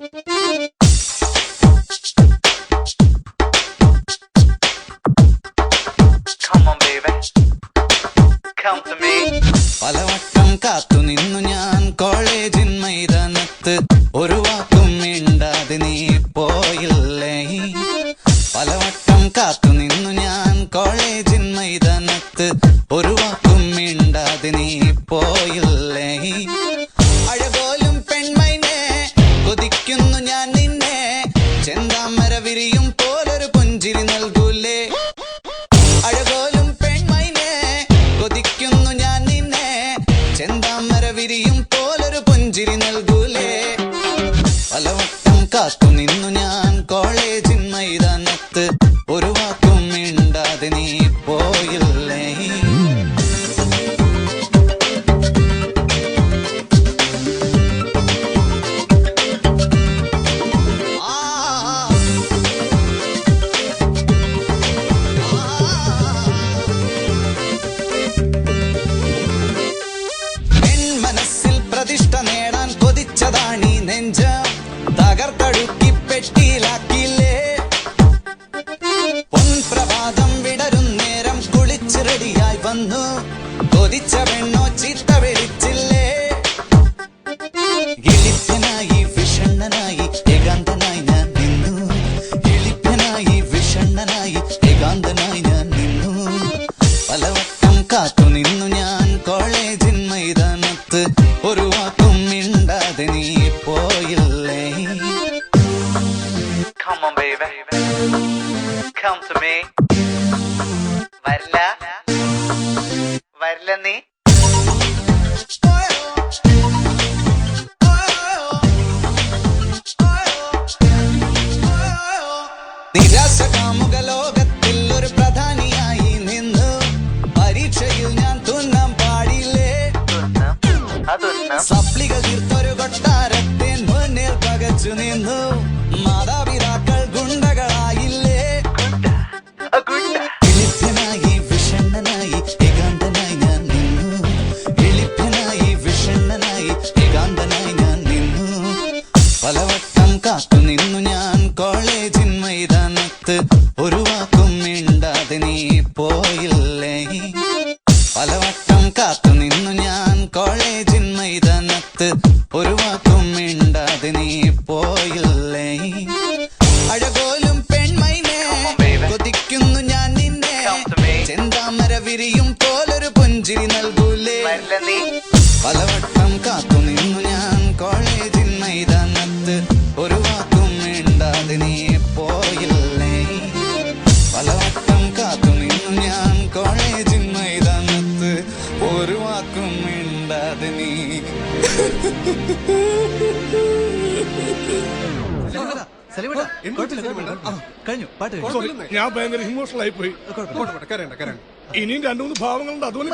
പലവട്ടം കാത്തു നിന്നു ഞാൻ കോളേജിൻ മൈതാനത്ത്, ഒരു വാക്കും മിണ്ടാതെ നീ പോയില്ലേ. പലവട്ടം കാത്തു നിന്നു ഞാൻ കോളേജിൻ മൈതാനത്ത്, ഒരു വാക്കും മിണ്ടാതെ നീ പോയില്ലേ. അഴകോലും പെൺമൈനെ കൊതിക്കുന്നു ഞാൻ നിന്നെ, ചെന്താമര വിരിയും പോലൊരു പുഞ്ചിരി നൽകൂലേ. അഴകോലും പെൺമൈനെ കൊതിക്കുന്നു ഞാൻ നിന്നെ, ചെന്താമര വിരിയും പോലൊരു പുഞ്ചിരി നൽകൂലേ. പലവട്ടം കാത്തു നിന്നു ഞാൻ കോളേജിൻ മൈതാനത്ത്, ഒരു വാക്കും മിണ്ടാതെ നീ പോയില്ലേ. മനസ്സിൽ പ്രതിഷ്ഠ നേടാൻ കൊതിച്ചതാണീ നെഞ്ച, തകർത്തടുക്കി പെട്ടിയിലാക്കിയില്ലേ. പൊൻപ്രഭാതം വിടരും നേരം കുളിച്ച് റെഡിയായി വന്നു, കൊതിച്ച പെണ്ണോ ചീത്ത വിളിച്ചില്ലേ. എളിപ്പനായി വിഷണ്ണനായി ഏകാന്തനായി ഞാൻ നിന്നു, എളിപ്പനായി വിഷണ്ണനായി ഏകാന്തനായി ഞാൻ നിന്നു. പലവട്ടം കാത്തു നിന്നു ഞാൻ കോളേജിൻ മൈതാനത്ത്, ഒരു വാക്കും മിണ്ടാതെ നീ പോയില്ലേ. Come on baby, come to me. വരില്ല വരില്ല നീ. നിരാശ കാമുക ലോകത്തിൽ ഒരു പ്രധാനിയായി നിന്നു, പരീക്ഷയിൽ ഞാൻ തുന്നാൻ പാടില്ലേ. സപ്ലികൾ തീർത്തൊരു കൊട്ടാരത്തെ മുന്നിൽ പകച്ചു നിന്നു, മാതാപിതാക്കൾ ഗുണ്ടകളായില്ലേ. എളിപ്പനായി വിഷണ്ണനായി ഏകാന്തനായി ഞാൻ നിന്നു, എളിപ്പനായി വിഷണ്ണനായി ഏകാന്തനായി ഞാൻ നിന്നു. പലവട്ടം കാത്തു നിന്നു ഞാൻ കോളേജിൻ മൈതാനത്ത്, ഒരു വാക്കും മിണ്ടാതെ നീ പോയില്ലേ. പലവട്ടം കാത്തു നിന്നു ഞാൻ കോളേജിൻ മൈതാനത്ത്, ഒരു വാക്കും മിണ്ടാതെ നീ പോയില്ലേ. അഴകോലും പെൺമൈനെ കൊതിക്കുന്നു ഞാൻ നിന്നെ, ചെന്താമര വിരിയും പോലൊരു പുഞ്ചിരി നൽകൂലേ. പലവട്ടം കാത്തു നിന്നു ഞാൻ കോളേജിൻ മൈതാനത്ത്, ഒരു വാക്കും മിണ്ടാതെ നീ പോയില്ലേ. പലവട്ടം കാത്തു നിന്നു ഞാൻ കോളേജിൻ മൈതാനത്ത്, ഒരു വാക്കും മിണ്ടാതെ നീ. കഴിഞ്ഞു പാട്ട്. ഞാൻ ഭയങ്കര ഇമോഷണൽ ആയി പോയി. ഇനിയും രണ്ടു മൂന്ന് ഭാവങ്ങളുണ്ട്, അതുപോലെ